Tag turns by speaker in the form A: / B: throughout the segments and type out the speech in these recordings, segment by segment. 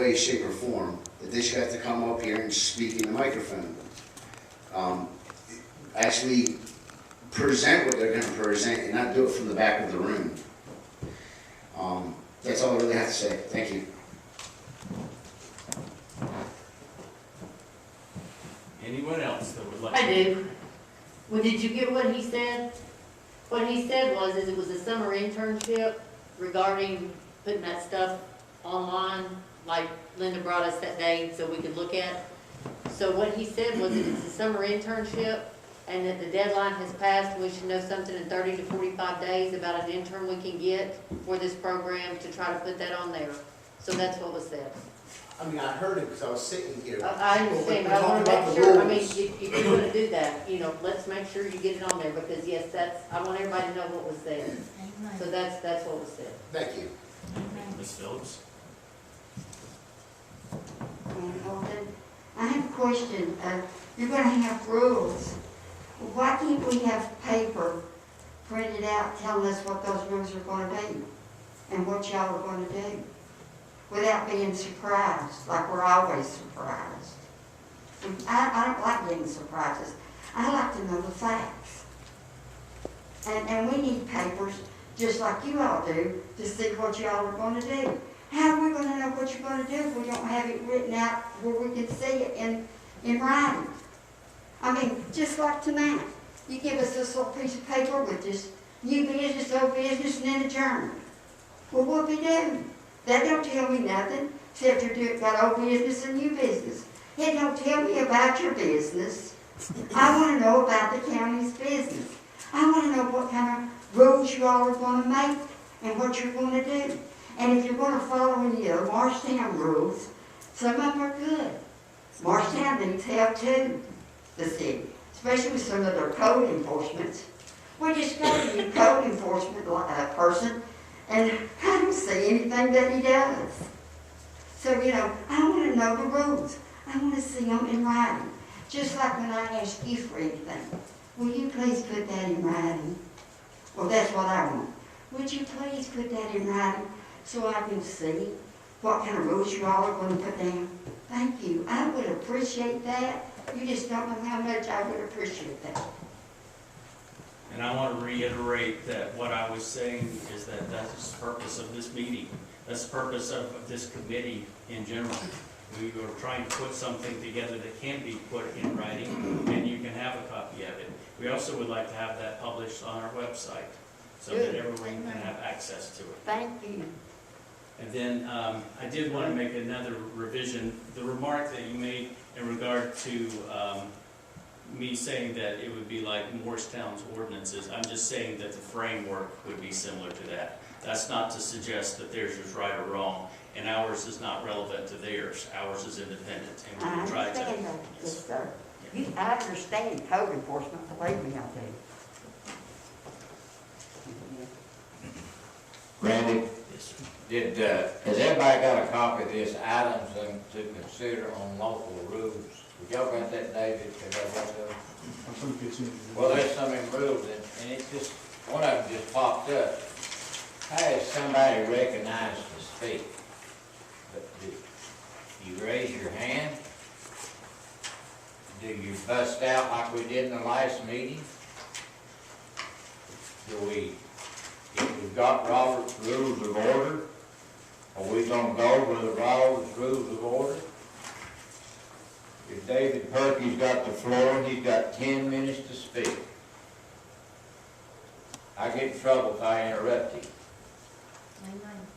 A: way, shape, or form that they should have to come up here and speak in the microphone. Actually present what they're gonna present and not do it from the back of the room. That's all I really have to say. Thank you.
B: Anyone else that would like?
C: I do. Well, did you get what he said? What he said was, is it was a summer internship regarding putting that stuff online, like Linda brought us that day so we could look at. So what he said was that it's a summer internship and that the deadline has passed. We should know something in 30 to 45 days about an intern we can get for this program to try to put that on there. So that's what was said.
D: I mean, I heard it because I was sitting here.
C: I understand, but I want to make sure, I mean, if you're gonna do that, you know, let's make sure you get it on there, because yes, I want everybody to know what was said. So that's what was said.
D: Thank you.
B: Ms. Phillips?
E: And Holden, I have a question. You're gonna have rules. Why can't we have paper printed out telling us what those rules are gonna be and what y'all are gonna do? Without being surprised, like we're always surprised. I don't like getting surprises. I like to know the facts. And we need papers, just like you all do, to see what y'all are gonna do. How are we gonna know what you're gonna do if we don't have it written out where we can see it in writing? I mean, just like tonight, you give us this little piece of paper with this new business, old business, and then adjournment. Well, what we do? That don't tell me nothing, except you're got old business and new business. It don't tell me about your business. I want to know about the county's business. I want to know what kind of rules you all are going to make and what you're going to do. And if you're going to follow any of the Marshtown rules, some of them are good. Marshtown needs help too, the city, especially with some of their code enforcements. We just got a new code enforcement person, and I don't see anything that he does. So, you know, I want to know the rules. I want to see them in writing. Just like when I ask you for anything. Will you please put that in writing? Well, that's what I want. Would you please put that in writing so I can see what kind of rules you all are going to put down? Thank you. I would appreciate that. You just don't know how much I would appreciate that.
B: And I want to reiterate that what I was saying is that that's the purpose of this meeting. That's the purpose of this committee in general. We are trying to put something together that can be put in writing, and you can have a copy of it. We also would like to have that published on our website so that everyone can have access to it.
E: Thank you.
B: And then I did want to make another revision. The remark that you made in regard to me saying that it would be like Morristown's ordinances, I'm just saying that the framework would be similar to that. That's not to suggest that theirs is right or wrong, and ours is not relevant to theirs. Ours is independent, and
E: I
B: we try to.
E: understand that, yes, sir. I understand code enforcement, believe me, I do.
F: Randy,
B: Yes, sir.
F: has everybody got a copy of this items to consider on local rules? Y'all got that, David? Well, there's some in rules, and it just, one of them just popped up. How is somebody recognized to speak? But do you raise your hand? Do you bust out like we did in the last meeting? If we've got Robert's Rules of Order, are we gonna go over the Robert's Rules of Order? If David Perky's got the floor, he's got 10 minutes to speak. I get in trouble if I interrupt him.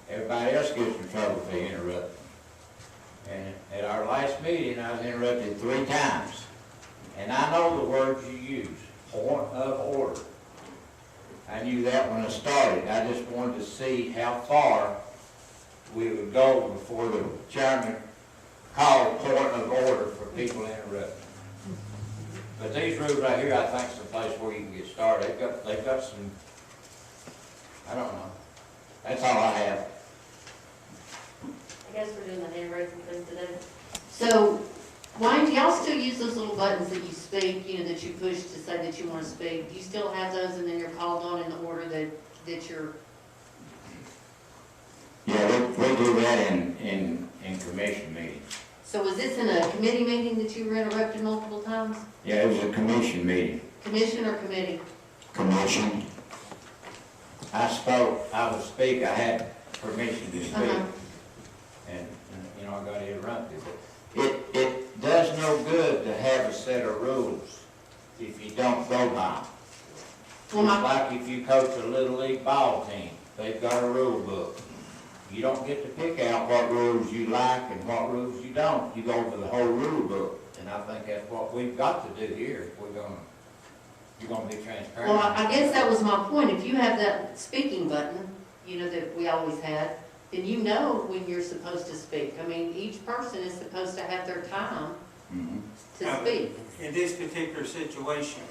F: Everybody else gets in trouble if they interrupt him. And at our last meeting, I was interrupted 3 times. And I know the words you use, point of order. I knew that when I started. I just wanted to see how far we would go before the chairman called point of order for people interrupting. But these rules right here, I think, is a place where you can get started. They've got some, I don't know. That's all I have.
C: I guess we're doing the hand raising thing today. So, Wayne, do y'all still use those little buttons that you speak, you know, that you push to say that you want to speak? Do you still have those, and then you're called on in the order that you're...
F: Yeah, we do that in commission meeting.
C: So was this in a committee meeting that you were interrupted multiple times?
F: Yeah, it was a commission meeting.
C: Commission or committee?
F: Commission. I would speak, I had permission to speak.
C: Uh-huh.
F: And, you know, I got interrupted. It does no good to have a set of rules if you don't go by them.
C: Well,
F: It's
C: my,
F: like if you coach a little league ball team, they've got a rule book. You don't get to pick out what rules you like and what rules you don't. You go over the whole rule book. And I think that's what we've got to do here if you're gonna be transparent.
C: well, I guess that was my point. If you have that speaking button, you know, that we always had, then you know when you're supposed to speak. I mean, each person is supposed to have their time
F: Mhm.
C: to speak.
G: In this particular situation,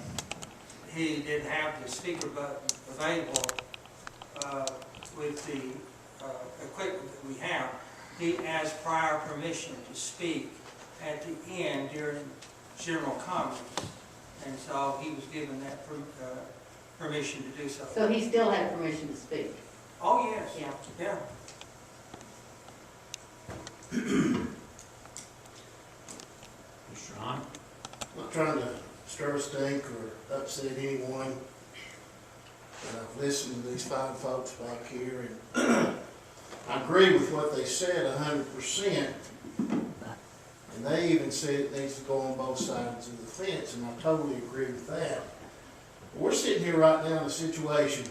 G: he didn't have the speaker button available with the equipment that we have. He asked prior permission to speak at the end during general comments. And so he was given that permission to do so.
C: So he still had permission to speak.
G: Oh, yes,
C: Yeah.
G: yeah.
B: Mr. Hahn?
H: Not trying to stir a stink or upset anyone. But I've listened to these fine folks back here, and I agree with what they said 100%. And they even said it needs to go on both sides of the fence, and I totally agree with that. But we're sitting here right now in a situation,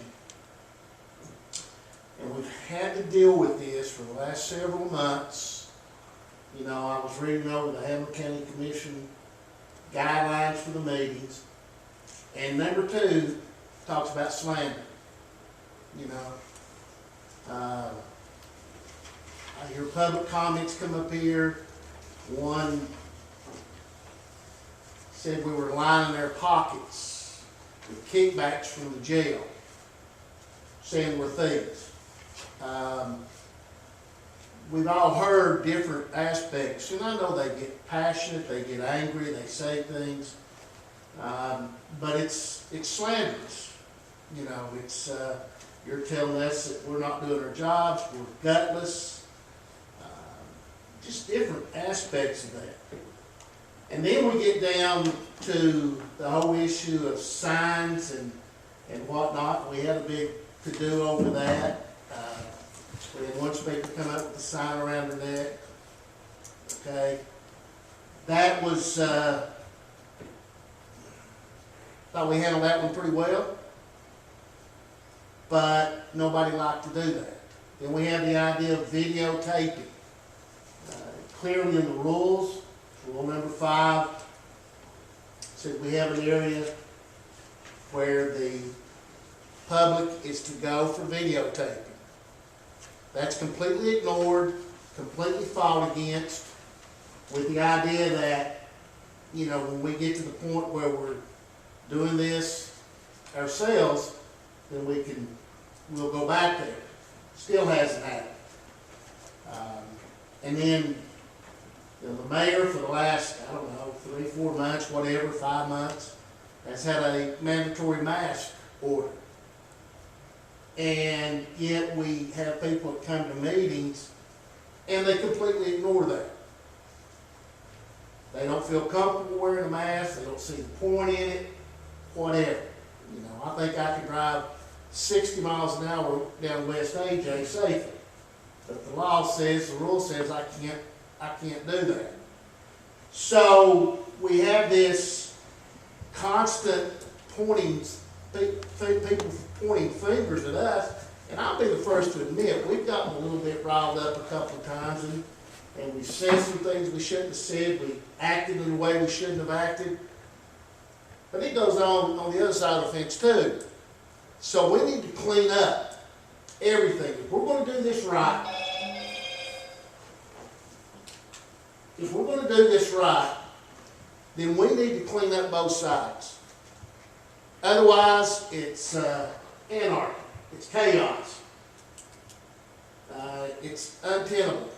H: and we've had to deal with this for the last several months. You know, I was reading over the Hamblen County Commission guidelines for the meetings. And number 2 talks about slander. You know, I hear public comments come up here. One said we were lining their pockets with kickbacks from the jail, saying we're thieves. We've all heard different aspects, and I know they get passionate, they get angry, they say things, but it's slanderous. You know, it's you're telling us that we're not doing our jobs, we're gutless, just different aspects of that. And then we get down to the whole issue of signs and whatnot. We had a big to-do over that. We had one speaker come up with a sign around her neck. Okay. That was, thought we handled that one pretty well. But nobody liked to do that. Then we have the idea of videotaping. Clearly in the rules, rule number 5, said we have an area where the public is to go for videotaping. That's completely ignored, completely fought against, with the idea that, you know, when we get to the point where we're doing this ourselves, then we'll go back there. Still hasn't happened. And then, you know, the mayor for the last, I don't know, 3, 4 months, whatever, 5 months, has had a mandatory mask order. And yet we have people that come to meetings and they completely ignore that. They don't feel comfortable wearing a mask, they don't see the point in it, whatever. You know, I think I can drive 60 miles an hour down West AJ safely. But the law says, the rule says I can't do that. So we have this constant pointing, people pointing fingers at us, and I'll be the first to admit, we've gotten a little bit riled up a couple of times, and we've said some things we shouldn't have said, we acted in a way we shouldn't have acted. But it goes on the other side of the fence too. So we need to clean up everything. If we're going to do this right, then we need to clean up both sides. Otherwise, it's anarchy. It's chaos. It's untenable.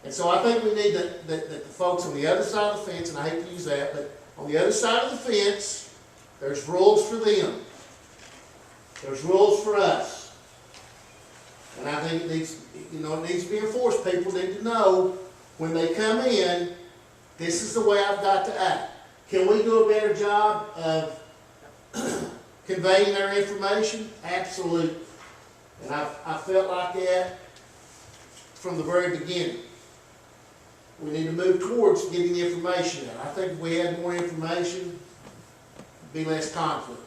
H: And so I think we need that the folks on the other side of the fence, and I hate to use that, but on the other side of the fence, there's rules for them. There's rules for us. And I think it needs, it needs to be enforced. People need to know when they come in, this is the way I've got to act. Can we do a better job of conveying their information? Absolutely. And I felt like that from the very beginning. We need to move towards getting the information out. I think if we had more information, there'd be less conflict.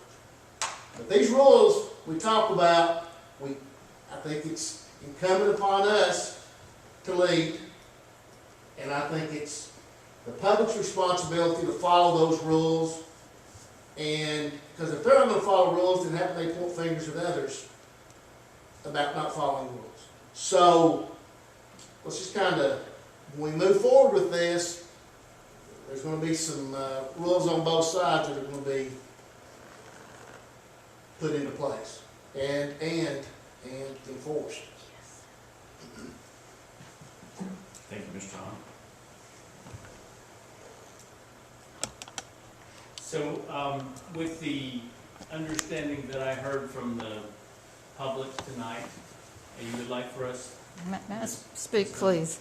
H: But these rules we talk about, I think it's incumbent upon us to lead, and I think it's the public's responsibility to follow those rules. And because if they're not going to follow rules, then how can they point fingers at others about not following rules? So let's just kind of, when we move forward with this, there's going to be some rules on both sides that are going to be put into place and enforced.
B: Thank you, Mr. Tom. So, with the understanding that I heard from the public tonight, you would like for us?
I: May I speak, please?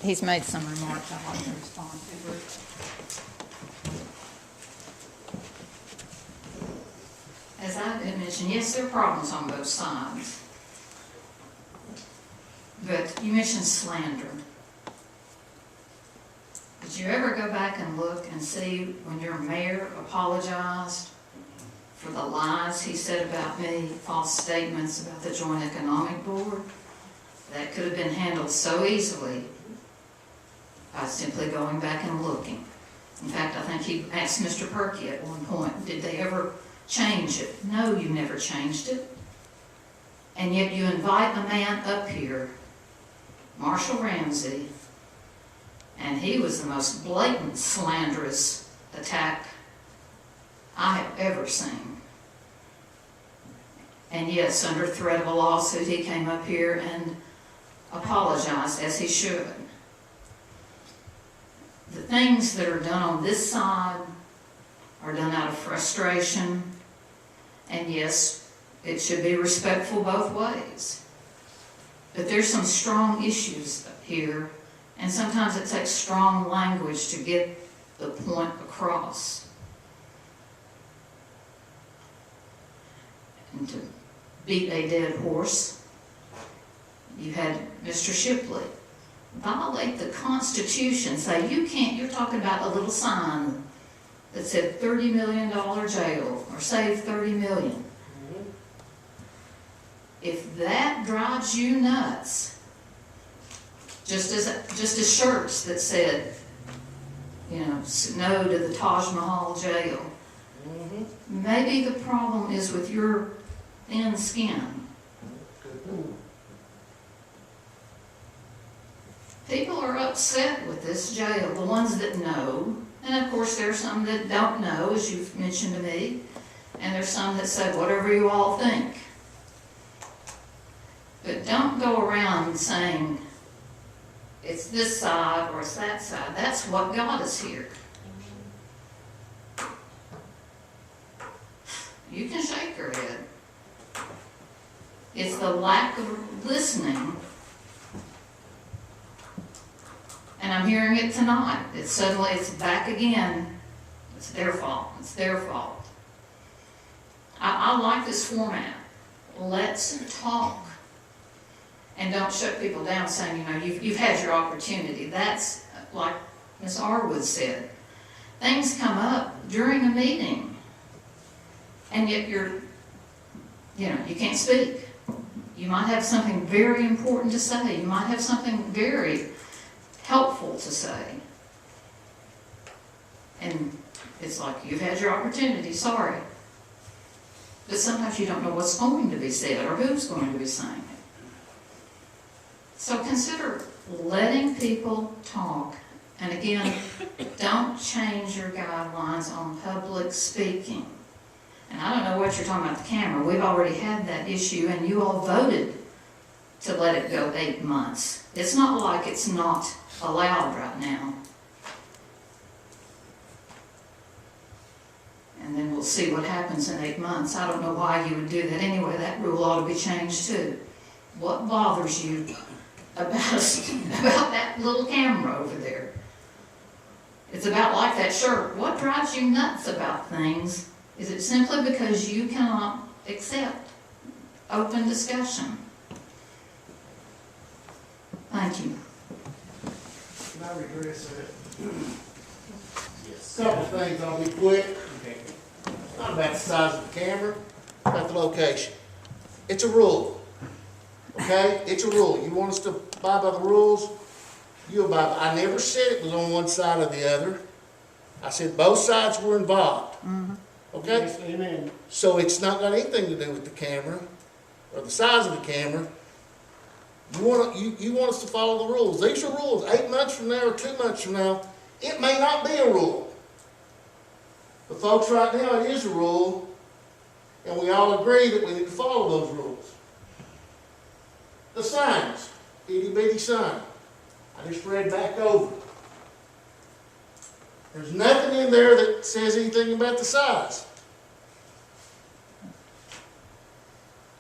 I: He's made some remarks I'd like to respond to, Bruce. As I did mention, yes, there are problems on both sides. But you mentioned slander. Did you ever go back and look and see when your mayor apologized for the lies he said about me, false statements about the Joint Economic Board? That could have been handled so easily by simply going back and looking. In fact, I think he asked Mr. Perky at one point, did they ever change it? No, you never changed it. And yet you invite a man up here, Marshall Ramsey, and he was the most blatant, slanderous attack I have ever seen. And yes, under threat of a lawsuit, he came up here and apologized, as he should. The things that are done on this side are done out of frustration, and yes, it should be respectful both ways. But there's some strong issues here, and sometimes it takes strong language to get the point across. And to beat a dead horse, you had Mr. Shipley violate the Constitution, say you can't, you're talking about a little sign that said $30 million jail, or save $30 million. If that drives you nuts, just as shirts that said, no to the Taj Mahal jail, maybe the problem is with your thin skin. People are upset with this jail, the ones that know, and of course there's some that don't know, as you've mentioned to me, and there's some that say whatever you all think. But don't go around saying it's this side or it's that side. That's what got us here. You can shake your head. It's the lack of listening. And I'm hearing it tonight. It's back again. It's their fault. It's their fault. I like this format. Let's talk. And don't shut people down saying, you've had your opportunity. That's like Ms. Arwood said. Things come up during a meeting. And yet you can't speak. You might have something very important to say. You might have something very helpful to say. And it's like, you've had your opportunity, sorry. But sometimes you don't know what's going to be said or who's going to be saying it. So consider letting people talk. And again, don't change your guidelines on public speaking. And I don't know what you're talking about the camera. We've already had that issue, and you all voted to let it go 8 months. It's not like it's not allowed right now. And then we'll see what happens in 8 months. I don't know why you would do that anyway. That rule ought to be changed too. what bothers you about about that little camera over there? It's about like that shirt. What drives you nuts about things? Is it simply because you cannot accept open discussion? Thank you.
H: Can I regress that?
B: Yes.
H: Couple things, I'll be quick.
B: Okay.
H: It's not about the size of the camera, it's about the location. It's a rule, okay? It's a rule. You want us to abide by the rules, you abide by. I never said it was on one side or the other. I said both sides were involved, okay?
D: Yes, amen.
H: So it's not got anything to do with the camera or the size of the camera. You want us to follow the rules. These are rules. 8 months from now or 2 months from now, it may not be a rule. But folks, right now it is a rule, and we all agree that we need to follow those rules. The signs, itty bitty sign. I just read back over. There's nothing in there that says anything about the size.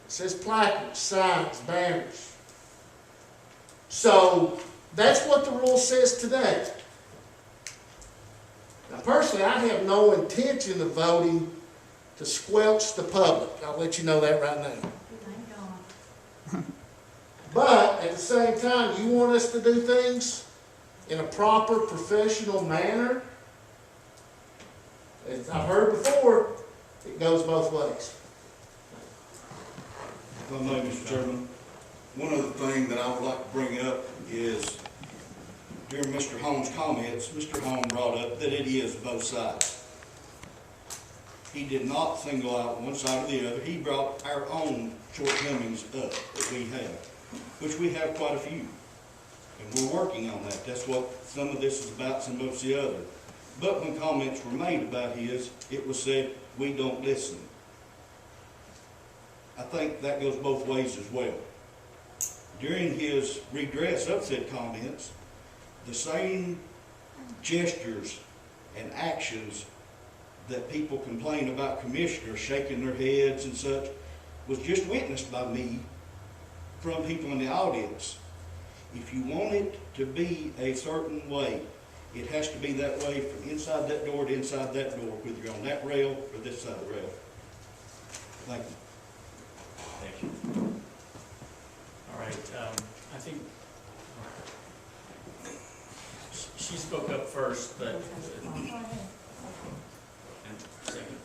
H: It says placards, signs, banners. So that's what the rule says today. Now personally, I have no intention of voting to squelch the public. I'll let you know that right now. But at the same time, you want us to do things in a proper professional manner. As I've heard before, it goes both ways.
J: If I may, Mr. Chairman, one other thing that I would like to bring up is during Mr. Holmes' comments, Mr. Holmes brought up that it is both sides. He did not single out one side or the other. He brought our own shortcomings up that we have, which we have quite a few. And we're working on that. That's what some of this is about, some of it's the other. But when comments were made about his, it was said, we don't listen. I think that goes both ways as well. During his redress of said comments, the same gestures and actions that people complain about commissioners shaking their heads and such was just witnessed by me from people in the audience. If you want it to be a certain way, it has to be that way from inside that door to inside that door, whether you're on that rail or this side of the rail. Thank you.
B: Thank you. All right, I think she spoke up first, but, and second.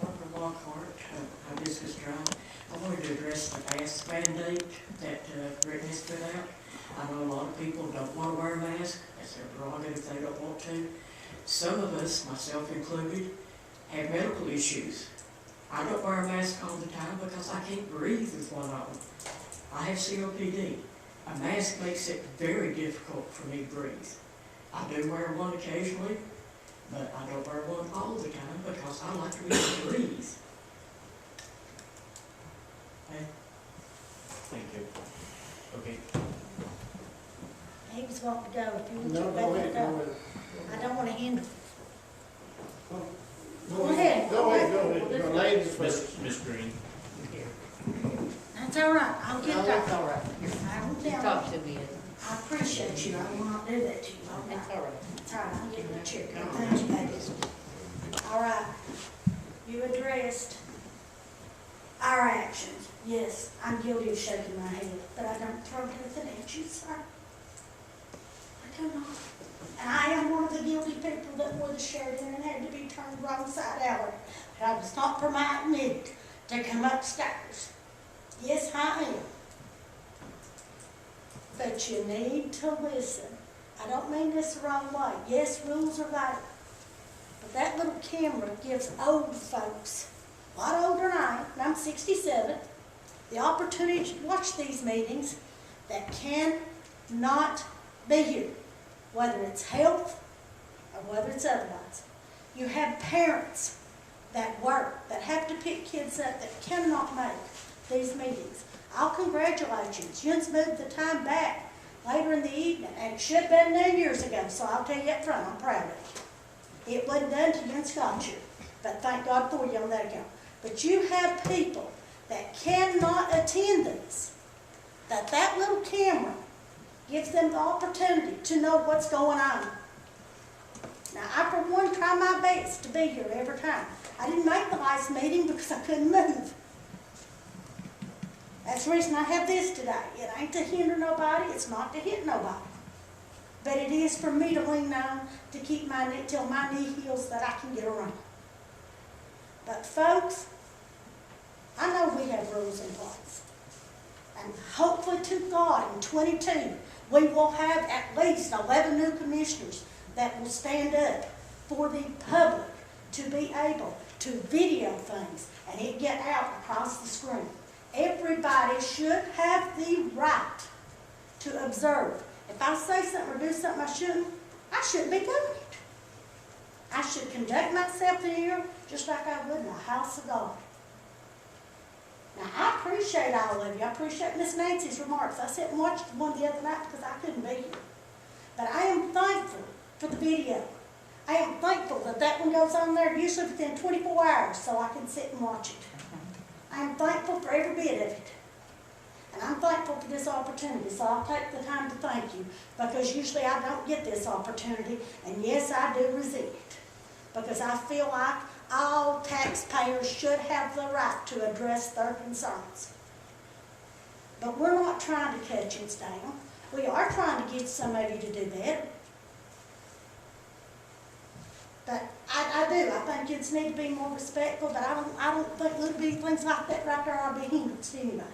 K: Barbara Lockhart, Hibiscus Drive. I wanted to address the mask mandate that Brittany has put out. I know a lot of people don't want to wear a mask. That's their prerogative if they don't want to. Some of us, myself included, have medical issues. I don't wear a mask all the time because I can't breathe with one on. I have COPD. A mask makes it very difficult for me to breathe. I do wear one occasionally, but I don't wear one all the time because I like to be able to breathe. Okay.
B: Thank you. Okay.
L: He was wanting to go, if you want
H: No,
L: to
H: go
L: let
H: ahead,
L: it
H: go
L: go.
H: ahead.
L: I don't want to hinder.
H: Go ahead, go ahead. Your ladies first.
B: Miss Green.
L: That's all right, I'll
C: No,
L: get
C: that's
L: that.
C: all right.
L: I will
C: You
L: tell
C: talk
L: you.
C: to me.
L: I appreciate you, I will not do that to you. All right.
C: It's all right.
L: That's all right, I'll give you a check. Thank you, ladies. All right, you addressed our actions. Yes, I'm guilty of shaking my head, but I don't throw nothing at you, sir. I do not. And I am one of the guilty people that wore the shirt in and had to be turned wrong side out. But I was not permitted to come upstairs. Yes, I am. But you need to listen. I don't mean this the wrong way. Yes, rules are vital. But that little camera gives old folks, a lot older than I am, and I'm 67, the opportunity to watch these meetings that cannot be here, whether it's health or whether it's otherwise. You have parents that work, that have to pick kids up that cannot make these meetings. I'll congratulate you. Jim's moved the time back later in the evening, and it should have been done years ago, so I'll tell you up front, I'm proud of you. It wasn't done to you in Scotia, but thank God for you on that account. But you have people that cannot attend this, that little camera gives them the opportunity to know what's going on. Now, I for one try my best to be here every time. I didn't make the last meeting because I couldn't move. That's the reason I have this today. It ain't to hinder nobody, it's not to hit nobody. But it is for me to lean on to keep my knee, till my knee heals that I can get around. But folks, I know we have rules in place. And hopefully to God in 22, we will have at least 11 new commissioners that will stand up for the public to be able to video things and it get out across the screen. Everybody should have the right to observe. If I say something or do something I shouldn't be doing it. I should conduct myself in here just like I would in the house of God. Now, I appreciate all of you. I appreciate Miss Nancy's remarks. I sat and watched one the other night because I couldn't be here. But I am thankful for the video. I am thankful that that one goes on there usually within 24 hours so I can sit and watch it. I am thankful for every bit of it. And I'm thankful for this opportunity, so I'll take the time to thank you because usually I don't get this opportunity, and yes, I do resent it because I feel like all taxpayers should have the right to address their concerns. But we're not trying to cut you down. We are trying to get some of you to do that. But I do. I think kids need to be more respectful, but I don't think little bitty things like that right there are being hindrance to anybody.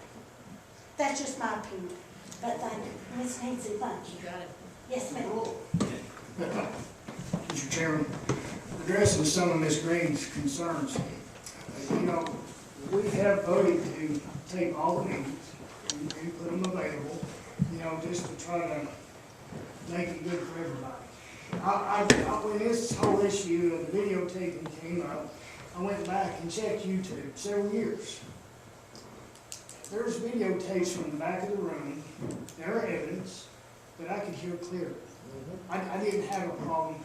L: That's just my opinion. But thank you. Ms. Nancy, thank you.
C: You got it.
L: Yes, ma'am.
M: Mr. Chairman, addressing some of Ms. Green's concerns, you know, we have voted to tape all the meetings and put them available, you know, just to try to make it good for everybody. When this whole issue of the videotaping came up, I went back and checked YouTube several years. There's videotapes from the back of the room, there are evidence that I could hear clearly. I didn't have a problem,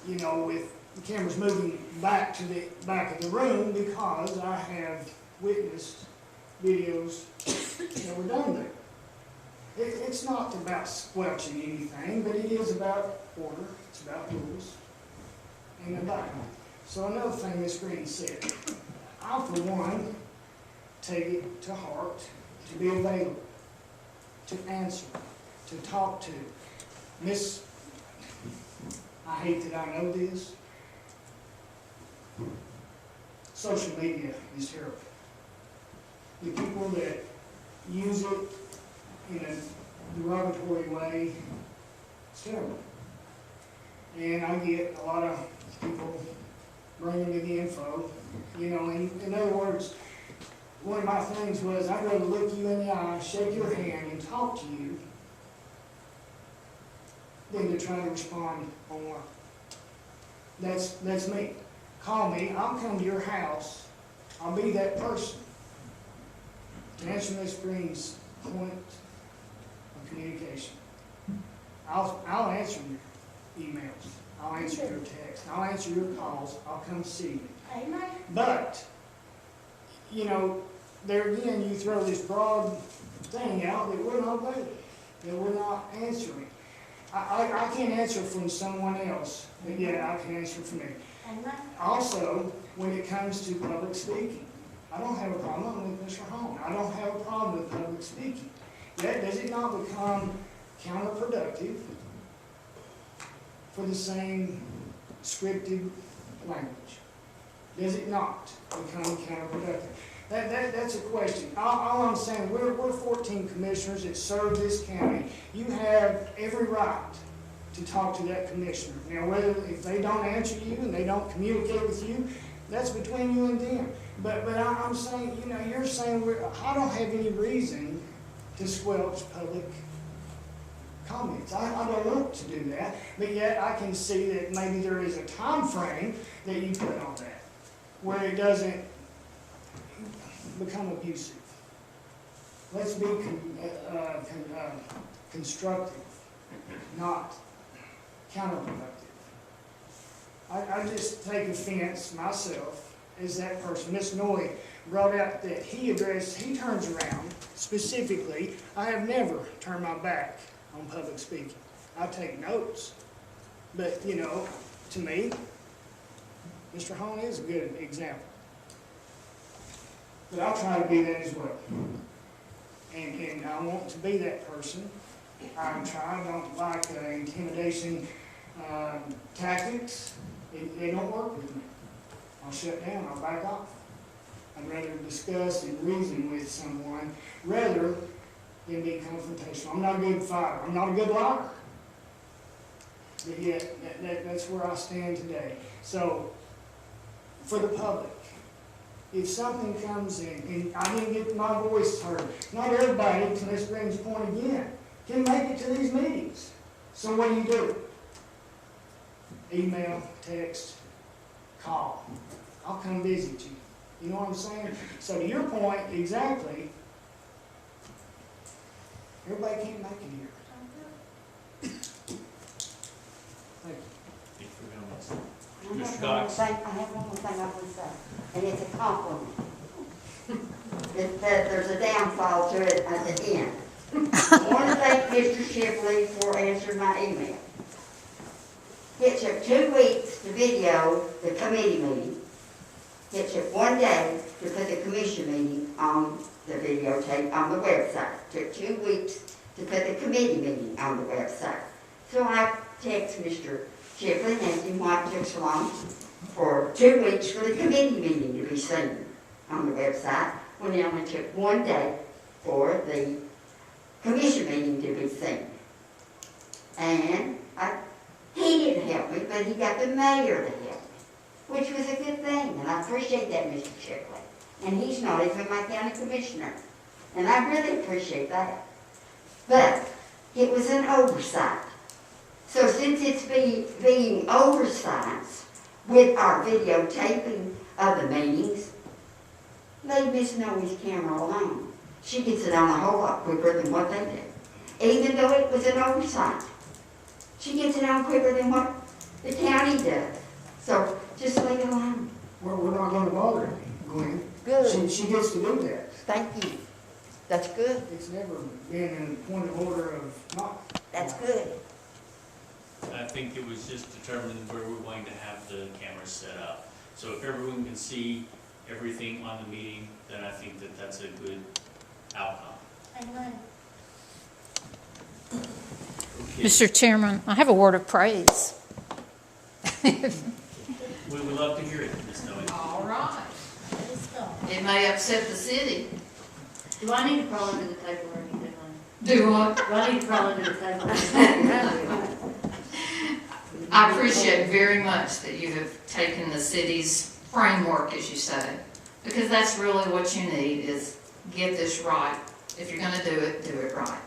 M: you know, with the cameras moving back to the back of the room because I have witnessed videos that were done there. It's not about squelching anything, but it is about order, it's about rules, and about. So another thing Ms. Green said, I for one take it to heart to be available, to answer, to talk to. Miss, I hate that I know this. Social media is terrible. The people that use it in a derogatory way, it's terrible. And I get a lot of people bringing me the info, you know, in other words, one of my things was I'd rather look you in the eye, shake your hand, and talk to you than to try to respond online. That's me. Call me, I'll come to your house, I'll be that person. To answer Ms. Green's point of communication, I'll answer your emails, I'll answer your texts, I'll answer your calls, I'll come see you.
L: Amen.
M: But, you know, there again, you throw this broad thing out that we're not available, that we're not answering. I can't answer from someone else, but yet I can answer for me.
L: Amen.
M: Also, when it comes to public speaking, I don't have a problem with Mr. Hall. I don't have a problem with public speaking. Yet, does it not become counterproductive for the same scripted language? Does it not become counterproductive? That's a question. All I'm saying, we're 14 commissioners that serve this county. You have every right to talk to that commissioner. Now, whether if they don't answer you and they don't communicate with you, that's between you and them. But I'm saying, you know, you're saying I don't have any reason to squelch public comments. I don't want to do that, but yet I can see that maybe there is a time frame that you put on that where it doesn't become abusive. Let's be constructive, not counterproductive. I just take offense myself as that person. Miss Noy brought out that he turns around specifically. I have never turned my back on public speaking. I take notes. But, you know, to me, Mr. Hone is a good example. But I'll try to be that as well. And I want to be that person. I don't like intimidation tactics. They don't work with me. I'll shut down, I'll back off. I'd rather discuss and reason with someone rather than be confrontational. I'm not a good fighter. I'm not a good liar. But yet, that's where I stand today. So, for the public, if something comes in, and I didn't get my voice heard, not everybody, to Ms. Green's point again, can make it to these meetings. So what do? Email, text, call. I'll come visit you. You know what I'm saying? So to your point, exactly, everybody can't make it here. Thank you.
B: Mr. Cox?
E: I have one more thing I want to say, and it's a compliment. That there's a downfall to it at the end. I want to thank Mr. Shipley for answering my email. It took 2 weeks to video the committee meeting. It took 1 day to put the commission meeting on the videotape on the website. It took 2 weeks to put the committee meeting on the website. So I texted Mr. Shipley and asked him why it took so long for 2 weeks for the committee meeting to be seen on the website, when it only took 1 day for the commission meeting to be seen. And he didn't help me, but he got the mayor to help me, which was a good thing, and I appreciate that, Mr. Shipley. And he's not even my county commissioner, and I really appreciate that. But it was an oversight. So since it's being oversight with our videotaping of the meetings, leave Miss Noe's camera alone. She gets it on a whole lot quicker than what they do. Even though it was an oversight, she gets it on quicker than what the county does. So just leave it alone.
M: We're not going to bother her, Gwen.
E: Good.
M: She gets to do that.
E: Thank you. That's good.
M: It's never been a point of order of not.
E: That's good.
B: I think it was just determining where we're going to have the cameras set up. So if everyone can see everything on the meeting, then I think that that's a good outcome.
L: Amen.
B: Okay.
N: Mr. Chairman, I have a word of praise.
B: We would love to hear it, Ms. Noe.
C: All right.
L: Let's go.
C: It may upset the city.
O: Do I need to crawl under the table or anything?
C: Do what?
O: Do I need to crawl under the table?
C: I appreciate very much that you have taken the city's framework, as you say, because that's really what you need, is get this right. If you're gonna do it right.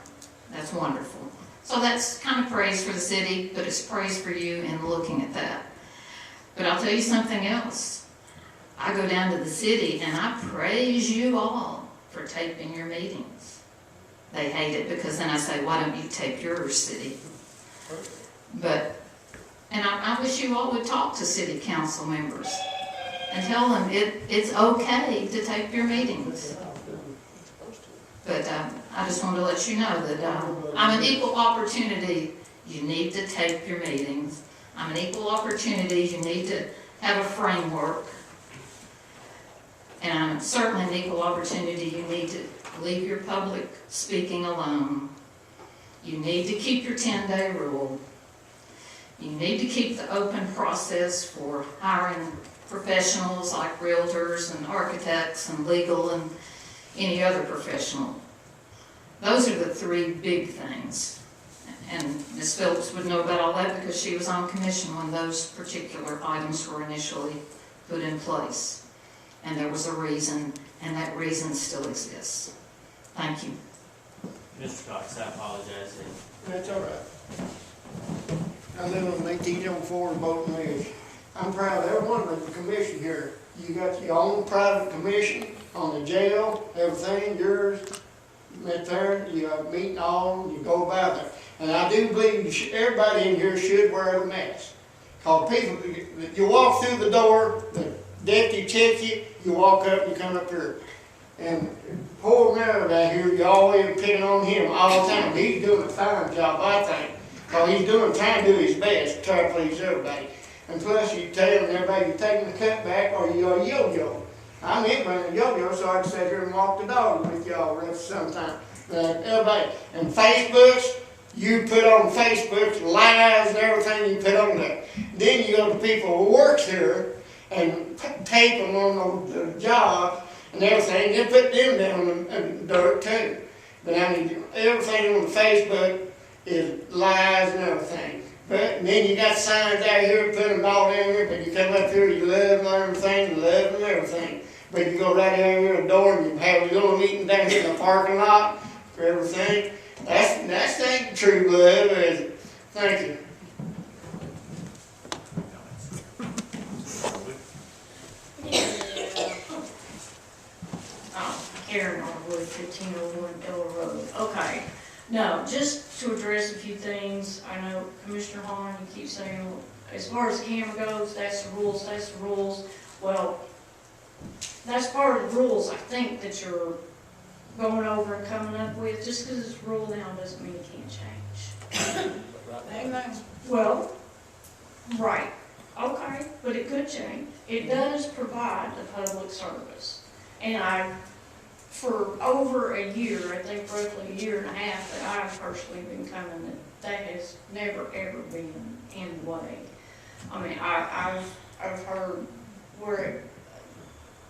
C: That's wonderful. So that's kind of praise for the city, but it's praise for you in looking at that. But I'll tell you something else. I go down to the city and I praise you all for taping your meetings. They hate it because then I say, why don't you tape yours, city? And I wish you all would talk to city council members and tell them it's okay to tape your meetings. But I just want to let you know that I'm an equal opportunity. You need to tape your meetings. I'm an equal opportunity. You need to have a framework. And I'm certainly an equal opportunity. You need to leave your public speaking alone. You need to keep your 10-day rule. You need to keep the open process for hiring professionals like realtors and architects and legal and any other professional. Those are the 3 big things. And Ms. Phillips would know about all that because she was on commission when those particular items were initially put in place. And there was a reason, and that reason still exists. Thank you.
B: Mr. Cox, I apologize.
M: That's all right. I live on 1804 Bolton Ridge. I'm proud of every one of the commission here. You got your own private commission on the jail, everything, yours, met there, you have a meeting all, you go about it. And I do believe everybody in here should wear a mask. Cause people, you walk through the door, the deputy check you, you walk up, you come up here, and poor Mayor down here, you always picking on him all the time. He's doing a fine job, I think, cause he's trying to do his best to try to please everybody. And plus, you telling everybody you're taking the cut back or you are yo-yo. I meant bring a yo-yo so I can sit here and walk the dog with y'all rest sometime. Everybody, and Facebooks, you put on Facebook lies and everything you put on there. Then you go to people who works here and tape them on the job and everything, and put them down in the dirt too. But I mean, everything on the Facebook is lies and everything. But then you got signs out here, put them all down here, but you come up here, you love them and everything, you love them and everything. But you go right down here to the door and you have a little meeting down here in the parking lot for everything. That's ain't true love, is it? Thank you.
K: Karen Norwood, 1501 Ella Road. Okay, no, just to address a few things. I know Commissioner Horn, you keep saying, as far as the camera goes, that's the rules, that's the rules. Well, that's part of the rules, I think, that you're going over and coming up with. Just because it's a rule now doesn't mean it can't change.
L: Amen.
K: Well, right, okay, but it could change. It does provide a public service. And for over a year, I think roughly a year and a half that I've personally been coming, that has never ever been in the way. I mean, I've heard where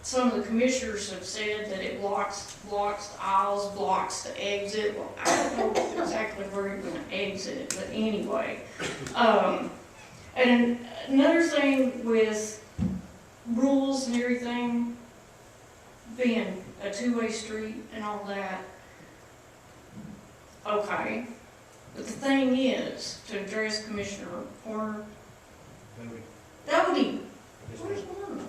K: some of the commissioners have said that it blocks the aisles, blocks the exit. Well, I don't know exactly where you're going to exit, but anyway. And another thing with rules and everything, being a two-way street and all that, okay. But the thing is, to address Commissioner Horner, Dodie, where's one?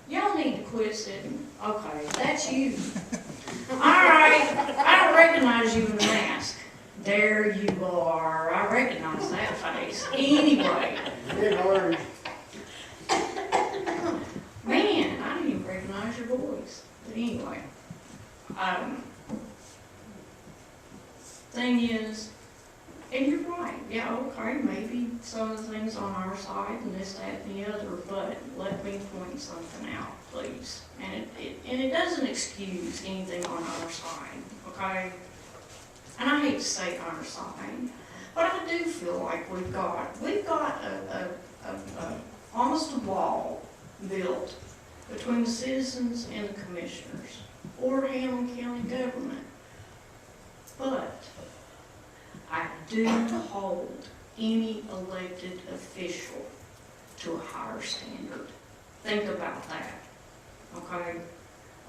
K: Y'all need to quit sitting. Okay, that's you. All right, I don't recognize you in the mask. There you are. I recognize that face. Anyway. Man, I didn't even recognize your voice. But anyway, thing is, and you're right, yeah, okay, maybe some of the things on our side and this, that, and the other, but let me point something out, please. And it doesn't excuse anything on our side, okay? And I hate to say our side, but I do feel like we've got almost a wall built between the citizens and the commissioners or Hamblen County government. But I do hold any elected official to a higher standard. Think about that, okay?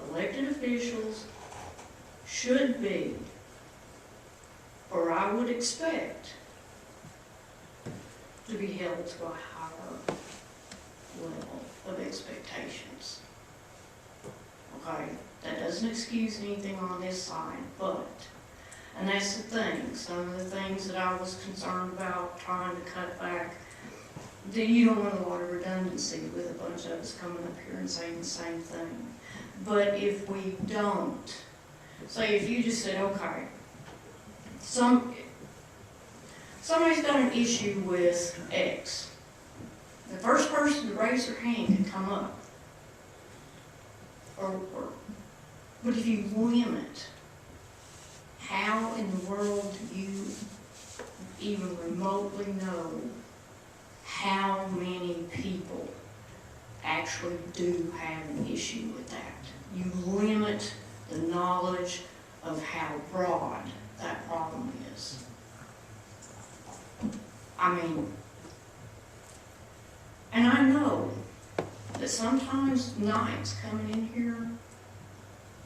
K: Elected officials should be, or I would expect, to be held to a higher level of expectations. Okay, that doesn't excuse anything on this side, but, and that's the thing, some of the things that I was concerned about trying to cut back, that you don't want a lot of redundancy with a bunch of us coming up here and saying the same thing. But if we don't, say if you just said, okay, somebody's got an issue with X. The first person to raise their hand can come up. But if you limit, how in the world do you even remotely know how many people actually do have an issue with that? You limit the knowledge of how broad that problem is. I mean, and I know that sometimes nights coming in here,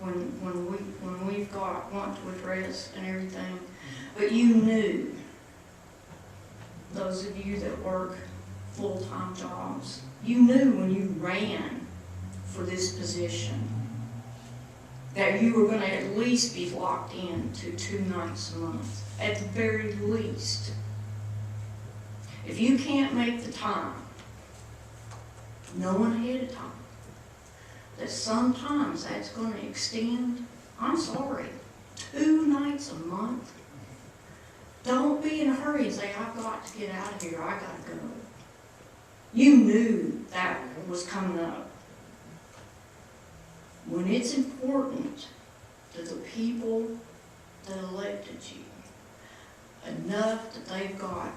K: when we've got want to address and everything, but you knew, those of you that work full-time jobs, you knew when you ran for this position that you were going to at least be locked in to 2 nights a month, at the very least. If you can't make the time, know ahead of time.
I: that sometimes that's gonna extend, I'm sorry, 2 nights a month. Don't be in a hurry and say, I've got to get out of here, I gotta go. You knew that was coming up. When it's important to the people that elected you, enough that they've got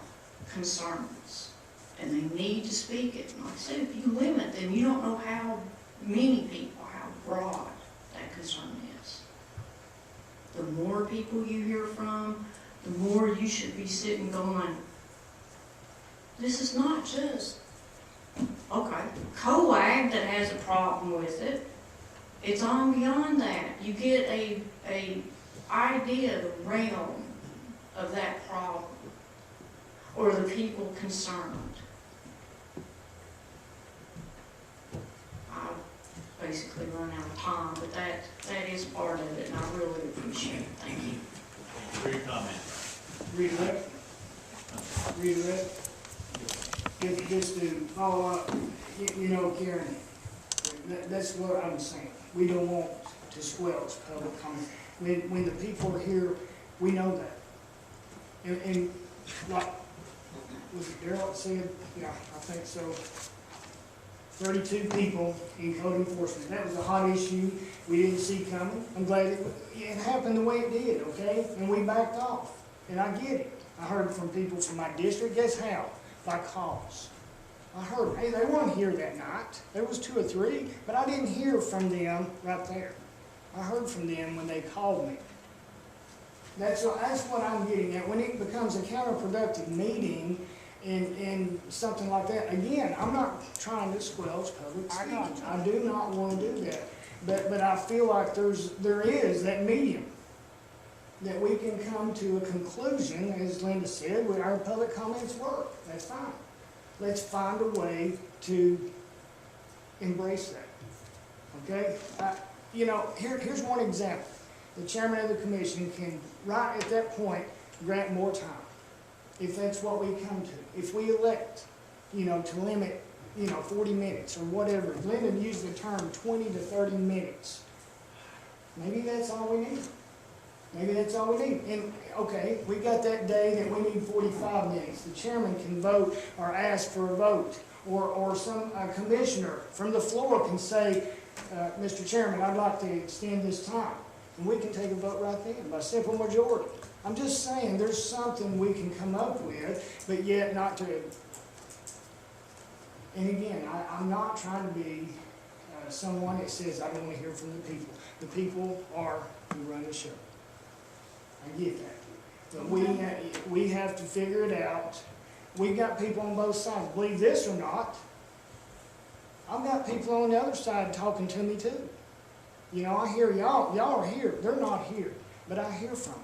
I: concerns, and they need to speak it. And like I said, if you limit them, you don't know how many people, how broad that concern is. The more people you hear from, the more you should be sitting going, this is not just, okay, COAG that has a problem with it. It's on beyond that. You get a idea, the realm of that problem, or the people concerned. I've basically run out of time, but that is part of it, and I really appreciate it. Thank you.
B: For your comment.
M: Redirect. Just to follow up, you know, Karen, that's what I'm saying. We don't want to squelch public comment. When the people are here, we know that. And like, was it Darrell that said? Yeah, I think so. 32 people in code enforcement. That was a hot issue we didn't see coming. I'm glad it happened the way it did, okay? And we backed off. And I get it. I heard from people from my district. Guess how? By calls. I heard, hey, they weren't here that night. There was 2 or 3, but I didn't hear from them right there. I heard from them when they called me. That's what I'm getting at. When it becomes a counterproductive meeting and something like that, again, I'm not trying to squelch public speech. I do not want to do that. But I feel like there is that medium that we can come to a conclusion, as Linda said, where our public comments work. That's fine. Let's find a way to embrace that. Okay? You know, here's one example. The chairman of the commission can, right at that point, grant more time, if that's what we come to. If we elect, you know, to limit, you know, 40 minutes or whatever. Linda used the term 20 to 30 minutes. Maybe that's all we need. Maybe that's all we need. And, okay, we got that day that we need 45 minutes. The chairman can vote or ask for a vote. Or some commissioner from the floor can say, Mr. Chairman, I'd like to extend this time. And we can take a vote right then by simple majority. I'm just saying there's something we can come up with, but yet not to. And again, I'm not trying to be someone that says I don't want to hear from the people. The people are who run the show. I get that. But we have to figure it out. We've got people on both sides. Believe this or not, I've got people on the other side talking to me too. You know, I hear y'all are here. They're not here. But I hear from them.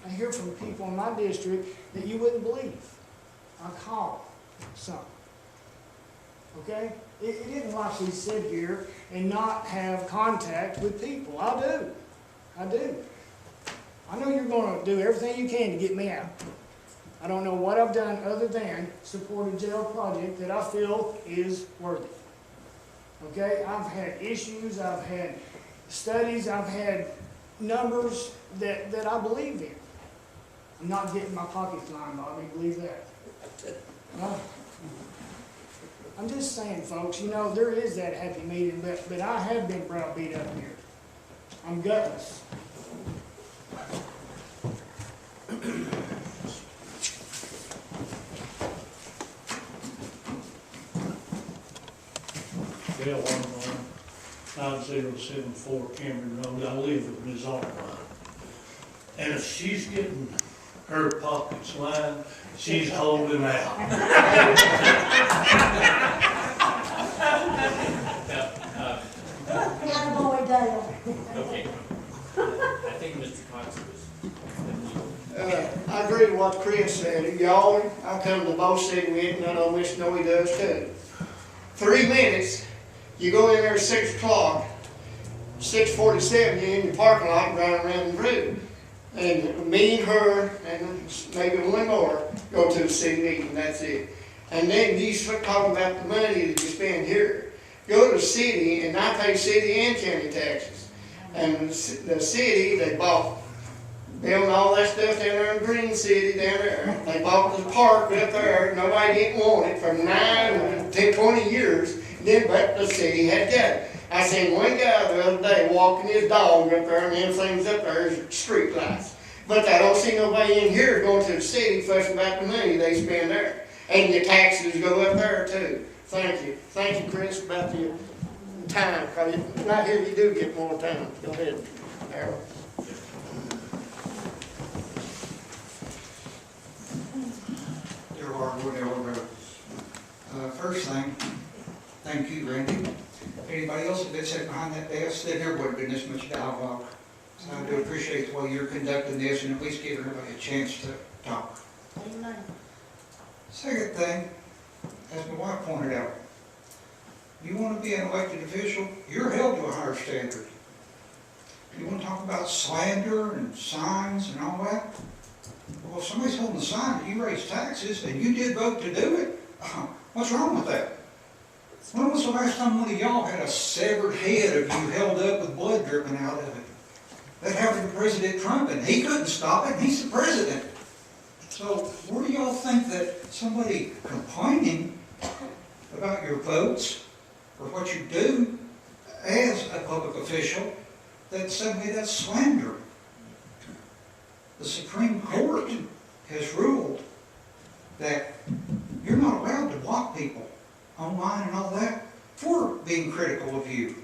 M: I hear from people in my district that you wouldn't believe. I call some. Okay? It isn't like we sit here and not have contact with people. I do. I do. I know you're going to do everything you can to get me out. I don't know what I've done other than support a jail project that I feel is worthy. Okay? I've had issues, I've had studies, I've had numbers that I believe in. I'm not getting my pockets lined, Bobby, believe that. No. I'm just saying, folks, you know, there is that happy medium, but I have been browbeat up here. I'm gutless.
P: Bill Armstrong, 9074 Cameron Road. I live with Ms. Armstrong. And if she's getting her pockets lined, she's holding out.
L: Attaboy, Dale.
B: Okay. I think Mr. Cox was.
Q: I agree with what Chris said. Y'all, I come to both segments, and I know Miss Snowy does too. 3 minutes, you go in there at 6 o'clock, 6:47, you're in your parking lot running around the room. And me and her, and maybe one more, go to the city meeting, that's it. And then you start talking about the money that you spend here. go to the city, and I pay city and county taxes. And the city, they bought, building all that stuff down there in Green City down there. They bought the park up there, nobody didn't want it for 9 to 20 years, then but the city had got it. I seen one guy the other day walking his dog up there, and them things up there is street lights. But I don't see nobody in here going to the city fussing about the money they spend there. And your taxes go up there too. Thank you. Thank you, Chris, about your time, because right here you do get more time. Go ahead, Harold.
R: Dear Lord, Lord, Lord, first thing, thank you, Randy. If anybody else had been sitting behind that desk, then there would have been this much dialogue. So I do appreciate the way you're conducting this and at least giving everybody a chance to talk.
L: Amen.
R: Second thing, as my wife pointed out, you want to be an elected official, you're held to a higher standard. You want to talk about slander and signs and all that? Well, if somebody's holding a sign that you raise taxes and you did vote to do it, what's wrong with that? When was the last time one of y'all had a severed head of you held up with blood dripping out of it? That happened to President Trump, and he couldn't stop it, and he's the president. So where do y'all think that somebody complaining about your votes or what you do as a public official, that suddenly that's slander? The Supreme Court has ruled that you're not allowed to block people online and all that for being critical of you.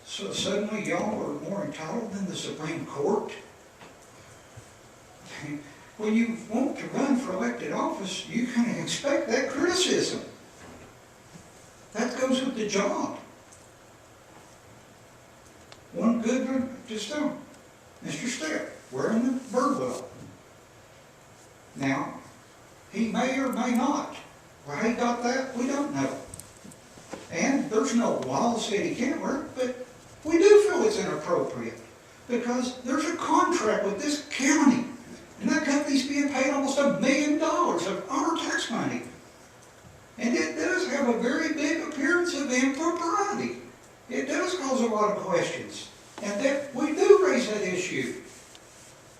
R: So suddenly y'all are more entitled than the Supreme Court? When you want to run for elected office, you kind of expect that criticism. That goes with the job. One good one, just Mr. Stepp, wearing the bird well. Now, he may or may not. Why he got that, we don't know. And there's no law that said he can't wear it, but we do feel it's inappropriate because there's a contract with this county, and that company's being paid almost $1 million of our tax money. And it does have a very big appearance of impropriety. It does cause a lot of questions. And that we do raise that issue.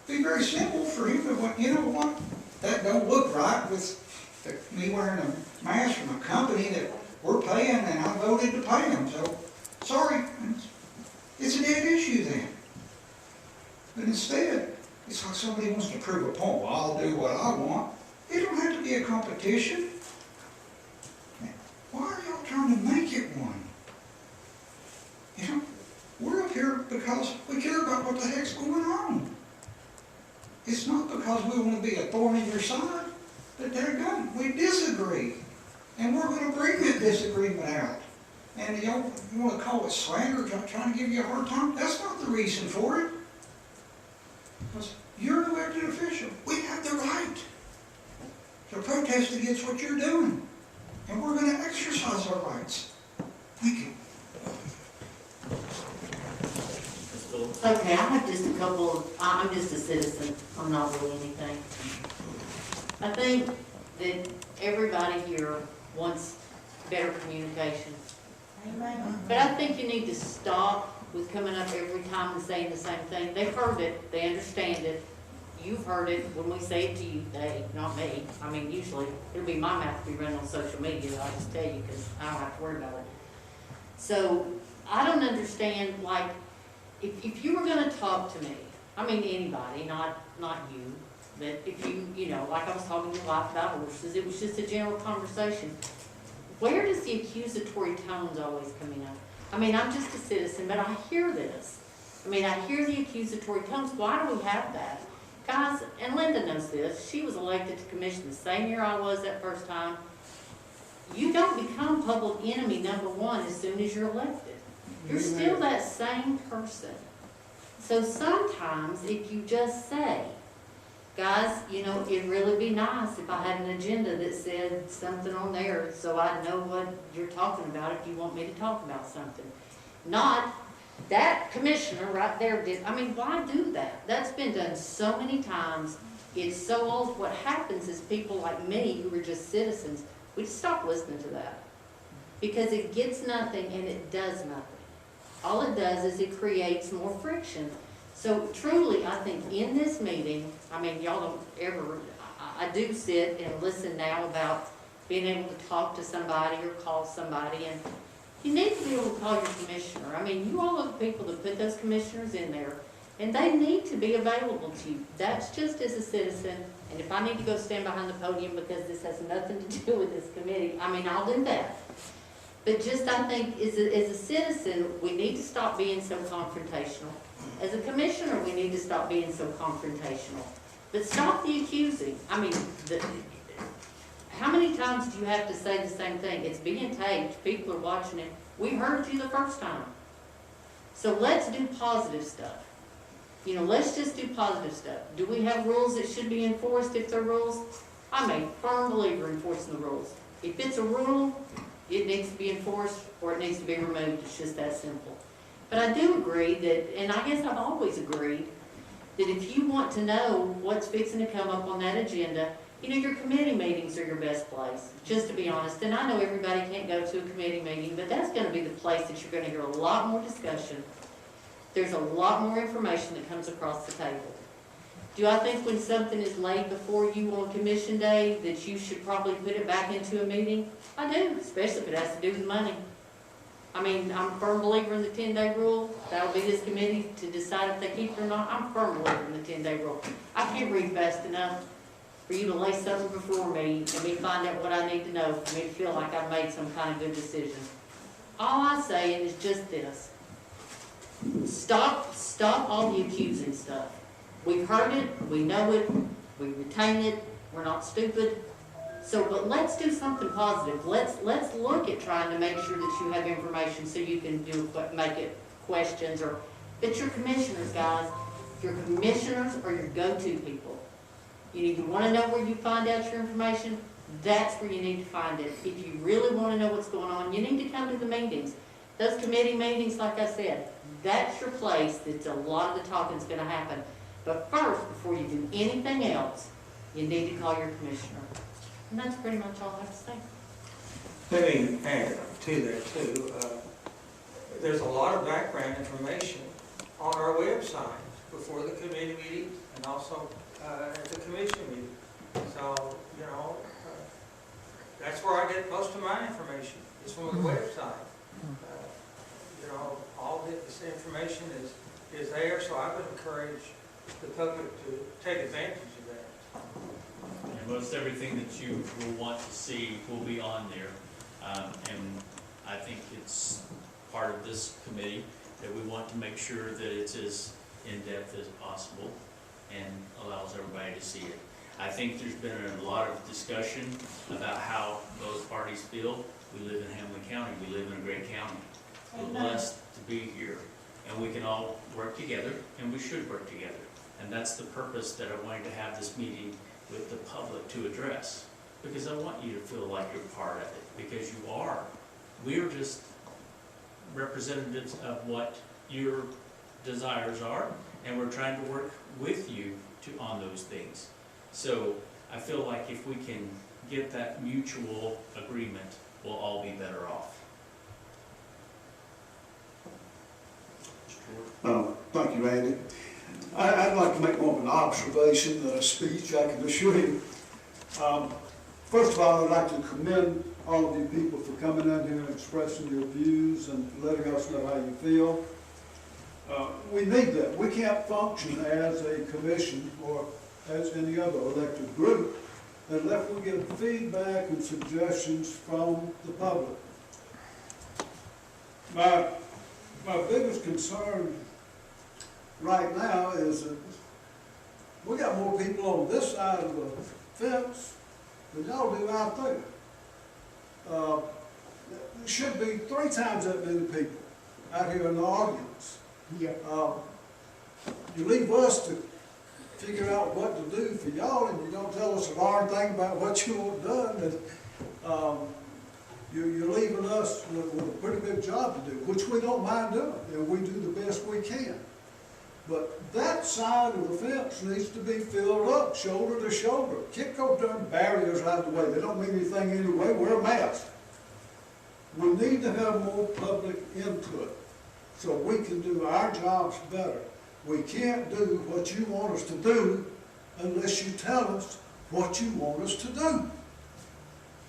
R: It'd be very simple for him to, you know what, that don't look right with me wearing a mask from a company that we're paying and I voted to pay them. So, sorry, it's a dead issue then. But instead, it's like somebody wants to prove a point. Well, I'll do what I want. It don't have to be a competition. Why are y'all trying to make it one? You know, we're up here because we care about what the heck's going on. It's not because we want to be a thorn in your side, but they're done. We disagree. And we're going to bring that disagreement out. And you want to call it slander, trying to give you a hard time? That's not the reason for it. Because you're an elected official. We have the right to protest against what you're doing. And we're going to exercise our rights. Thank you.
C: Okay, I have just a couple of, I'm just a citizen, I'm not really anything. I think that everybody here wants better communication.
L: Amen.
C: But I think you need to stop with coming up every time and saying the same thing. They've heard it, they understand it. You've heard it when we say it to you, they, not me. I mean, usually, it'll be my mouth to be running on social media, I'll just tell you, because I don't have to worry about it. So, I don't understand, like, if you were gonna talk to me, I mean anybody, not you, but if you know, like I was talking to your wife about horses, it was just a general conversation. Where does the accusatory tones always come in? I mean, I'm just a citizen, but I hear this. I mean, I hear the accusatory tones. Why do we have that? Guys, and Linda knows this, she was elected to commission the same year I was that first time. You don't become public enemy #1 as soon as you're elected. You're still that same person. So sometimes if you just say, guys, you know, it'd really be nice if I had an agenda that said something on there so I know what you're talking about if you want me to talk about something. Not that commissioner right there did. I mean, why do that? That's been done so many times. It's so old. What happens is people like me who are just citizens, we just stop listening to that. because it gets nothing and it does nothing. All it does is it creates more friction. So truly, I think in this meeting, I mean, y'all don't ever, I do sit and listen now about being able to talk to somebody or call somebody, and you need to be able to call your commissioner. I mean, you all are the people that put those commissioners in there, and they need to be available to you. That's just as a citizen, and if I need to go stand behind the podium because this has nothing to do with this committee, I mean, I'll do that. But just, I think, as a citizen, we need to stop being so confrontational. As a commissioner, we need to stop being so confrontational. But stop the accusing. I mean, how many times do you have to say the same thing? It's being taped, people are watching it. We heard you the first time. So let's do positive stuff. You know, let's just do positive stuff. Do we have rules that should be enforced if they're rules? I'm a firm believer in enforcing the rules. If it's a rule, it needs to be enforced or it needs to be removed. It's just that simple. But I do agree that, and I guess I've always agreed, that if you want to know what's fixing to come up on that agenda, you know, your committee meetings are your best place, just to be honest. And I know everybody can't go to a committee meeting, but that's going to be the place that you're going to hear a lot more discussion. There's a lot more information that comes across the table. Do I think when something is laid before you on commission day that you should probably put it back into a meeting? I do, especially if it has to do with money. I mean, I'm a firm believer in the 10-day rule. That'll be this committee to decide if they keep it or not. I'm a firm believer in the 10-day rule. I can't read fast enough for you to lay something before me and me find out what I need to know for me to feel like I've made some kind of good decision. All I'm saying is just this. Stop all the accusing stuff. We've heard it, we know it, we retain it, we're not stupid. So, but let's do something positive. Let's look at trying to make sure that you have information so you can make it questions or, but your commissioners, guys, your commissioners are your go-to people. You want to know where you find out your information, that's where you need to find it. If you really want to know what's going on, you need to come to the meetings. Those committee meetings, like I said, that's your place. That's a lot of the talking's going to happen. But first, before you do anything else, you need to call your commissioner. And that's pretty much all I have to say.
G: Let me add to that too. There's a lot of background information on our website before the committee meeting and also at the commission meeting. So, you know, that's where I get most of my information, is from the website. You know, all this information is there, so I would encourage the public to take advantage of that.
B: And most everything that you will want to see will be on there. And I think it's part of this committee that we want to make sure that it's as in-depth as possible and allows everybody to see it. I think there's been a lot of discussion about how both parties feel. We live in Hamblen County. We live in a great county. We're blessed to be here. And we can all work together, and we should work together. And that's the purpose that I wanted to have this meeting with the public to address. Because I want you to feel like you're part of it, because you are. We're just representatives of what your desires are, and we're trying to work with you on those things. So I feel like if we can get that mutual agreement, we'll all be better off.
S: Thank you, Randy. I'd like to make more of an observation than a speech, I can assure you. First of all, I'd like to commend all of you people for coming in here and expressing your views and letting us know how you feel. We need that. We can't function as a commission or as any other elected group unless we get feedback and suggestions from the public. My biggest concern right now is that we got more people on this side of the fence than y'all do out there. There should be 3 times that many people out here in the audience.
H: Yeah.
S: You leave us to figure out what to do for y'all, and you don't tell us a darn thing about what you want done. And, you're leaving us with a pretty big job to do, which we don't mind doing, and we do the best we can. But that side of the fence needs to be filled up, shoulder to shoulder. Kick those darn barriers out of the way. They don't mean anything anyway. Wear a mask. We need to have more public input so we can do our jobs better. We can't do what you want us to do unless you tell us what you want us to do.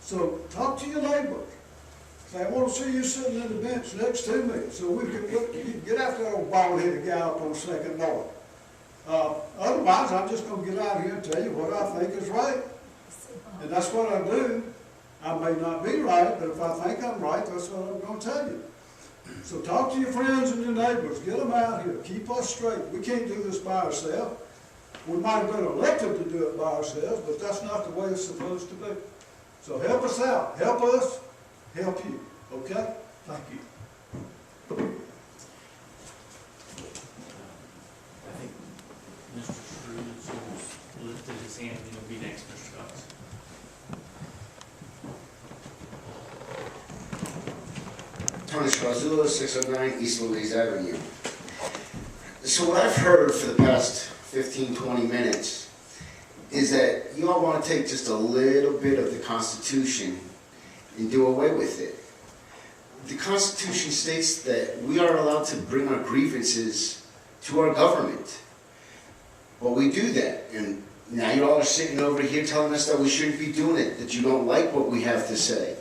S: So talk to your neighbors. Say, I want to see you sitting in the bench next to me, so we can get after that old bald-headed guy up on Second North. Otherwise, I'm just going to get out here and tell you what I think is right. And that's what I do. I may not be right, but if I think I'm right, that's what I'm going to tell you. So talk to your friends and your neighbors. Get them out here. Keep us straight. We can't do this by ourselves. We might have been elected to do it by ourselves, but that's not the way it's supposed to be. So help us out. Help us. Help you. Okay? Thank you.
B: I think Mr. Scrooge has lifted his hand, and he'll be next, Mr. Cox.
A: Tony Scarzullo, 609 East Louise Avenue. So what I've heard for the past 15, 20 minutes is that you all want to take just a little bit of the Constitution and do away with it. The Constitution states that we are allowed to bring our grievances to our government. Well, we do that, and now you all are sitting over here telling us that we shouldn't be doing it, that you don't like what we have to say.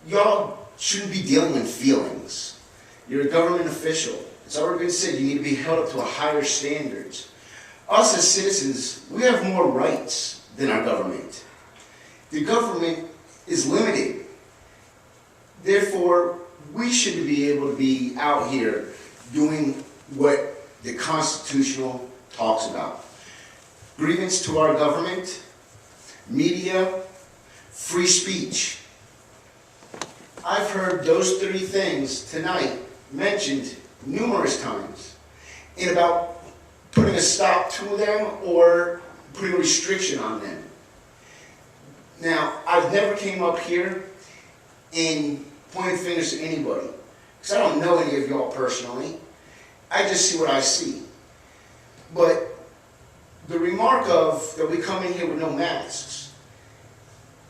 A: Y'all shouldn't be dealing in feelings. You're a government official. It's already been said you need to be held up to a higher standards. Us as citizens, we have more rights than our government. The government is limited. Therefore, we should be able to be out here doing what the Constitutional talks about. Grievance to our government, media, free speech. I've heard those three things tonight mentioned numerous times in about putting a stop to them or putting a restriction on them. Now, I've never came up here and pointed fingers to anybody, because I don't know any of y'all personally. I just see what I see. But the remark of that we come in here with no masks,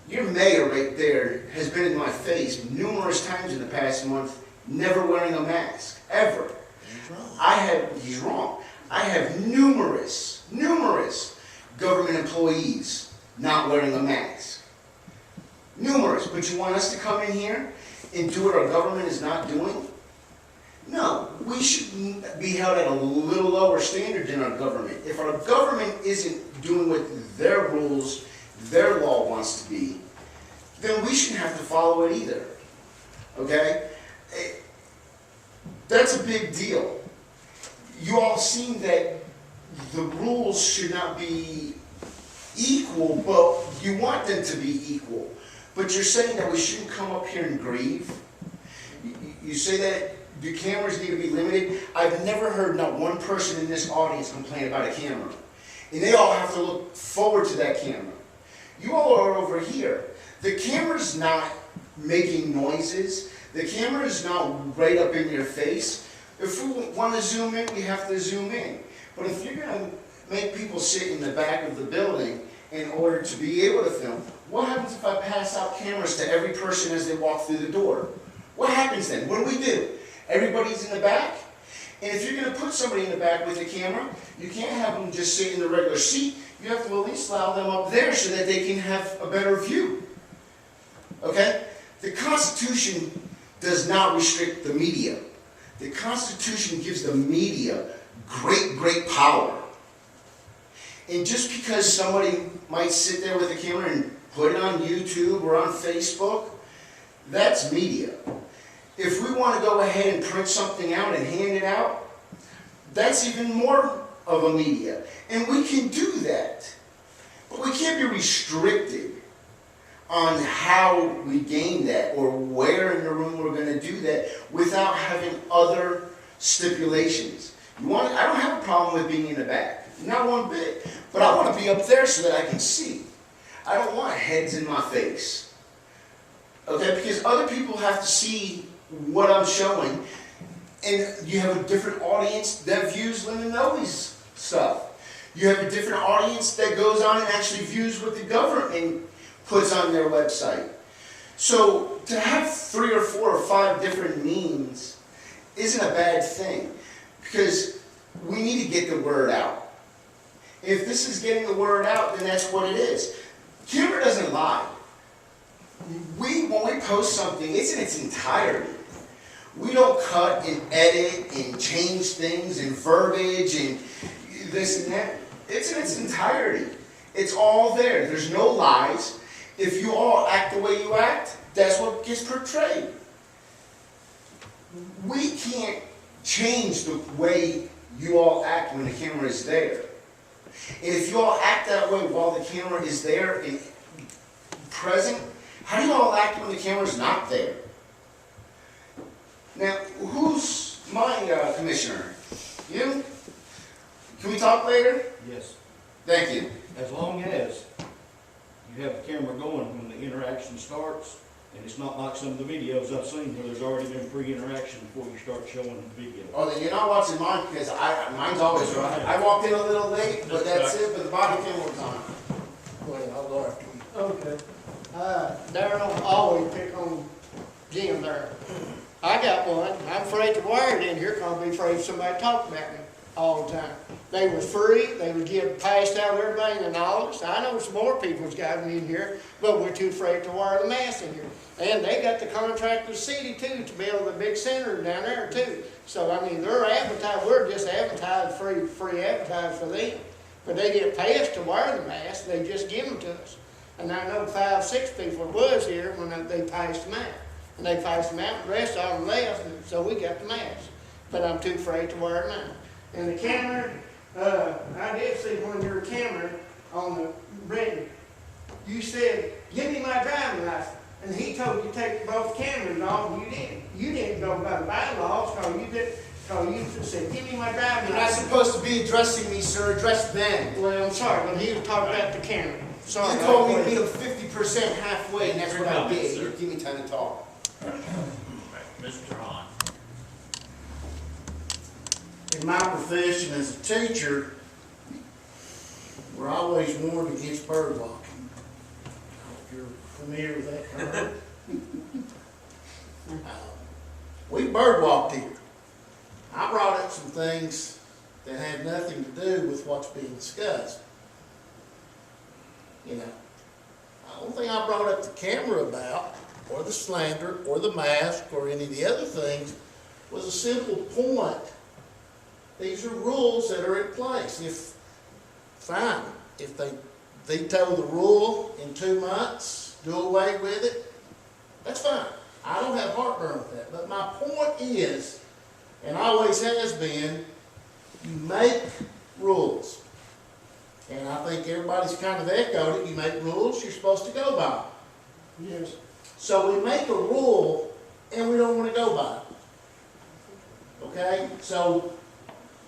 A: your mayor right there has been in my face numerous times in the past month, never wearing a mask, ever. He's wrong. I have numerous government employees not wearing a mask. Numerous. But you want us to come in here and do what our government is not doing? No, we should be held at a little lower standard than our government. If our government isn't doing what their rules, their law wants to be, then we shouldn't have to follow it either. Okay? That's a big deal. You all seen that the rules should not be equal, but you want them to be equal. But you're saying that we shouldn't come up here and grieve? You say that the cameras need to be limited? I've never heard not one person in this audience complain about a camera. And they all have to look forward to that camera. You all are over here. The camera's not making noises. The camera is not right up in your face. If we want to zoom in, we have to zoom in. But if you're going to make people sit in the back of the building in order to be able to film, what happens if I pass out cameras to every person as they walk through the door? What happens then? What do? Everybody's in the back? And if you're going to put somebody in the back with a camera, you can't have them just sit in the regular seat. You have to at least allow them up there so that they can have a better view. Okay? The Constitution does not restrict the media. The Constitution gives the media great power. And just because somebody might sit there with a camera and put it on YouTube or on Facebook, that's media. If we want to go ahead and print something out and hand it out, that's even more of a media. And we can do that. But we can't be restricted on how we gain that or where in the room we're going to do that without having other stipulations. I don't have a problem with being in the back, not one bit. But I want to be up there so that I can see. I don't want heads in my face. Okay, because other people have to see what I'm showing. And you have a different audience that views Linda Noe's stuff. You have a different audience that goes on and actually views what the government puts on their website. So to have 3 or 4 or 5 different means isn't a bad thing, because we need to get the word out. If this is getting the word out, then that's what it is. Humor doesn't lie. When we post something, it's in its entirety. We don't cut and edit and change things and verbiage and this and that. It's in its entirety. It's all there. There's no lies. If you all act the way you act, that's what gets portrayed. We can't change the way you all act when the camera is there. And if you all act that way while the camera is there and present, how do you all act when the camera is not there? Now, who's my commissioner? You? Can we talk later?
J: Yes.
A: Thank you.
J: As long as you have the camera going when the interaction starts, and it's not like some of the videos I've seen where there's already been pre-interaction before you start showing the video.
A: Oh, then you're not watching mine, because mine's always right. I walked in a little late, but that's it, but the body camera was on.
H: Wait, I'll go after you.
Q: Okay. Darryl always pick on Jim there. I got one. I'm afraid to wear it in here because I'll be afraid somebody talk about me all the time. They was free. They would get passed out everybody in the knowledge. I know some more people's got me in here, but we're too afraid to wear the mask in here. And they got the contract with the city too to build the big center down there too. So I mean, they're advertising. We're just advertising free advertising for them. But they get passed to wear the mask. They just give them to us. And I know 5, 6 people was here when they passed them out. And they passed them out, and the rest of them left, and so we got the mask. But I'm too afraid to wear it now. And the camera, I did see when your camera on the Brenton, you said, give me my driving license. And he told you to take both cameras off, and you didn't. You didn't go by the bylaws, because you said, give me my driving
A: You're not
Q: license.
A: supposed to be addressing me, sir. Address them.
Q: Well, I'm sorry, but he was talking about the camera. Sorry.
A: You told me to meet them 50% halfway, and that's what I did. You give me time to talk.
B: Mr. Hahn.
H: In my profession as a teacher, we're always warned against bird walking. If you're familiar with that term. We bird walked here. I brought up some things that had nothing to do with what's being discussed. You know, the only thing I brought up the camera about, or the slander, or the mask, or any of the other things, was a simple point. These are rules that are in place. Fine, if they veto the rule in 2 months, do away with it, that's fine. I don't have heartburn with that. But my point is, and always has been, you make rules. And I think everybody's kind of echoed it. You make rules, you're supposed to go by them.
Q: Yes.
H: So we make a rule, and we don't want to go by it. Okay? So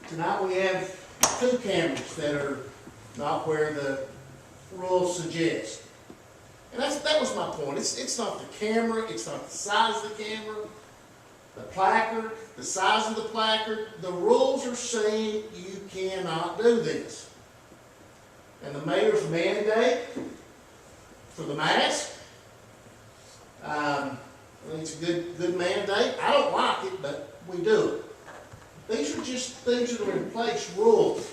H: tonight we have 2 cameras that are not where the rules suggest. And that was my point. It's not the camera, it's not the size of the camera, the placard, the size of the placard. The rules are saying you cannot do this. And the mayor's mandate for the mask, I think it's a good mandate. I don't like it, but we do it. These are just things that are in place, rules.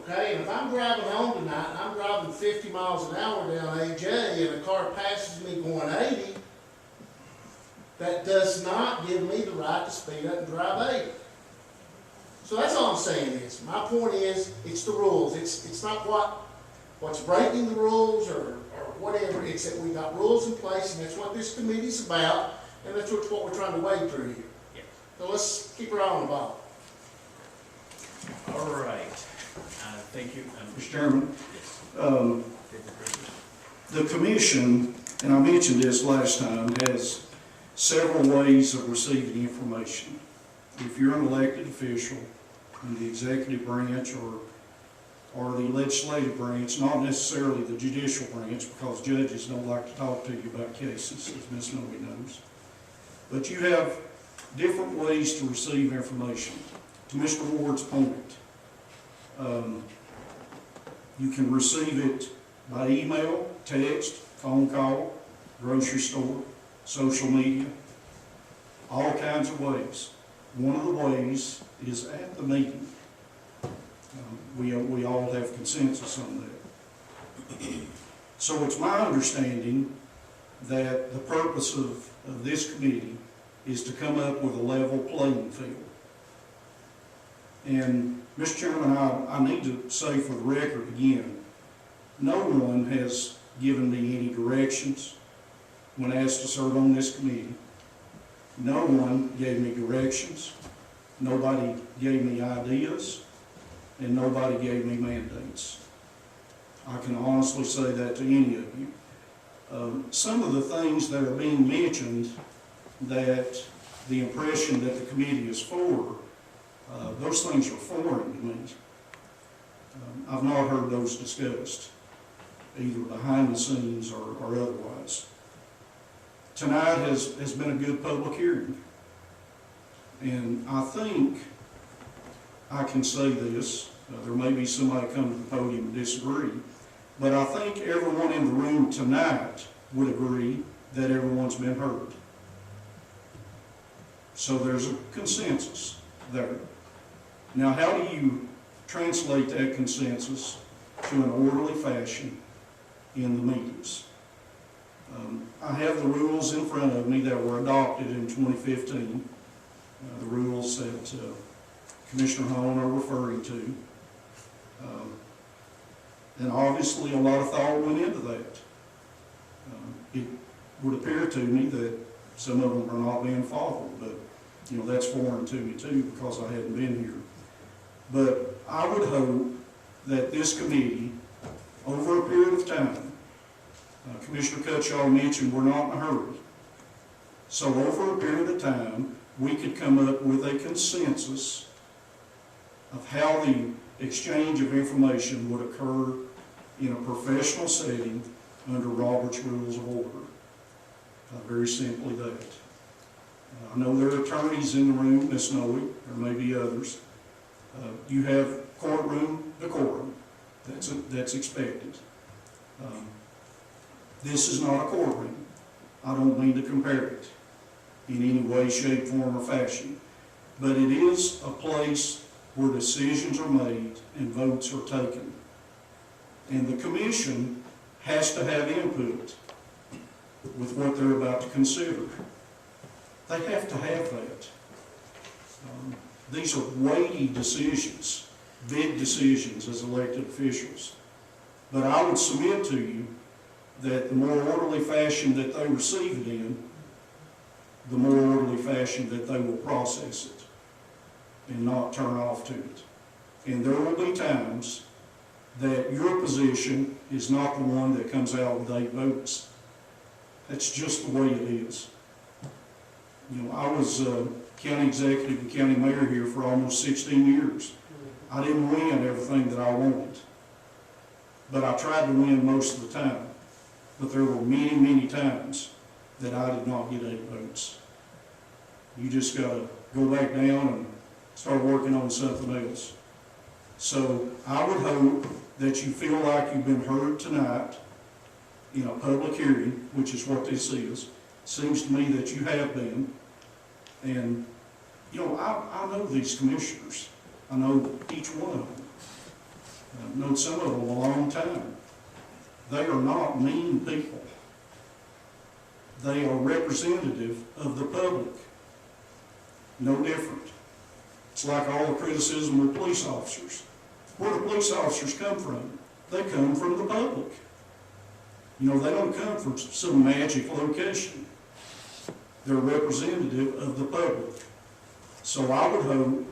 H: Okay, and if I'm driving home tonight and I'm driving 50 miles an hour down AJ and a car passes me going 80, that does not give me the right to speed up and drive 80. So that's all I'm saying is, my point is, it's the rules. It's not what's breaking the rules or whatever. It's that we got rules in place, and that's what this committee's about, and that's what we're trying to wade through here.
B: Yes.
H: So let's keep our eye on the ball.
B: All right. Thank you.
S: Mr. Chairman,
B: Yes.
S: the commission, and I mentioned this last time, has several ways of receiving information. If you're an elected official in the executive branch or the legislative branch, not necessarily the judicial branch, because judges don't like to talk to you about cases, as Ms. Noe knows. But you have different ways to receive information. To Mr. Ward's point, you can receive it by email, text, phone call, grocery store, social media, all kinds of ways. One of the ways is at the meeting. We all have consensus on that. So it's my understanding that the purpose of this committee is to come up with a level playing field. And, Mr. Chairman, I need to say for the record again, no one has given me any directions when asked to serve on this committee. No one gave me directions, nobody gave me ideas, and nobody gave me mandates. I can honestly say that to any of you. Some of the things that are being mentioned, that the impression that the committee is for, those things are foreign to me. I've not heard those discussed, either behind the scenes or otherwise. Tonight has been a good public hearing. And I think I can say this, there may be somebody come to the podium and disagree, but I think everyone in the room tonight would agree that everyone's been heard. So there's a consensus there. Now, how do you translate that consensus to an orderly fashion in the meetings? I have the rules in front of me that were adopted in 2015, the rules that Commissioner Hone are referring to. And obviously a lot of thought went into that. It would appear to me that some of them are not being followed, but you know, that's foreign to me too because I hadn't been here. But I would hope that this committee, over a period of time, Commissioner Cutshaw mentioned we're not in a hurry. So over a period of time, we could come up with a consensus of how the exchange of information would occur in a professional setting under Robert's Rules of Order. Very simply that. I know there are attorneys in the room, Ms. Noe, there may be others. You have courtroom decorum. That's expected. This is not a courtroom. I don't mean to compare it in any way, shape, form, or fashion. But it is a place where decisions are made and votes are taken. And the commission has to have input with what they're about to consider. They have to have that. These are weighty decisions, big decisions as elected officials. But I would submit to you that the more orderly fashion that they receive it in, the more orderly fashion that they will process it and not turn off to it. And there will be times that your position is not the one that comes out with 8 votes. That's just the way it is. You know, I was county executive and county mayor here for almost 16 years. I didn't win everything that I wanted, but I tried to win most of the time. But there were many, many times that I did not get 8 votes. You just got to go back down and start working on something else. So I would hope that you feel like you've been heard tonight in a public hearing, which is what this is. Seems to me that you have been. And, you know, I know these commissioners. I know each one of them. I've known some of them a long time. They are not mean people. They are representative of the public. No different. It's like all the criticism of police officers. Where do police officers come from? They come from the public. You know, they don't come from some magic location. They're representative of the public. So I would hope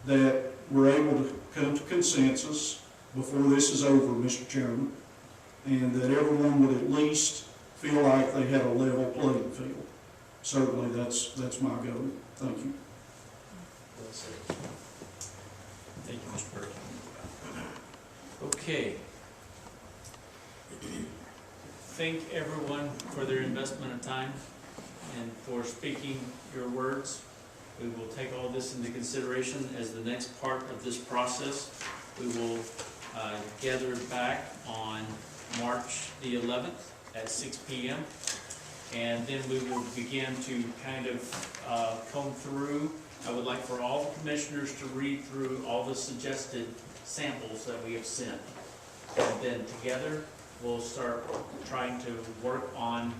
S: that we're able to come to consensus before this is over, Mr. Chairman, and that everyone would at least feel like they had a level playing field. Certainly, that's my goal. Thank you.
B: Thank you, Mr. Burke. Okay. Thank everyone for their investment of time and for speaking your words. We will take all this into consideration as the next part of this process. We will gather back on March the 11th at 6 p.m. And then we will begin to kind of comb through. I would like for all the commissioners to read through all the suggested samples that we have sent. And then together, we'll start trying to work on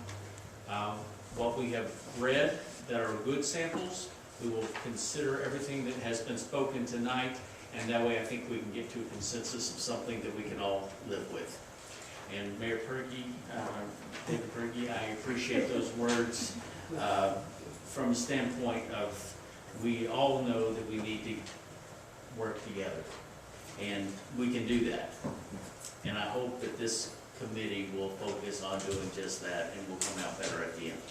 B: what we have read that are good samples. We will consider everything that has been spoken tonight, and that way I think we can get to a consensus of something that we can all live with. And Mayor Pergy, David Pergy, I appreciate those words from the standpoint of we all know that we need to work together, and we can do that. And I hope that this committee will focus on doing just that, and will come out better at the end.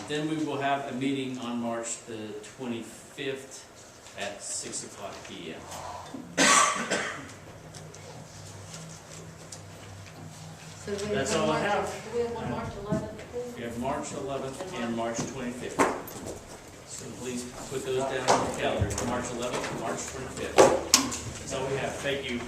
B: Then we will have a meeting on March the 25th at 6 o'clock p.m.
C: So we have
B: That's
C: one
B: all I
C: March-
B: have.
C: Do we have one March 11th?
B: We have March 11th and March 25th. So please put those down on the calendar, March 11th and March 25th. That's all we have. Thank you.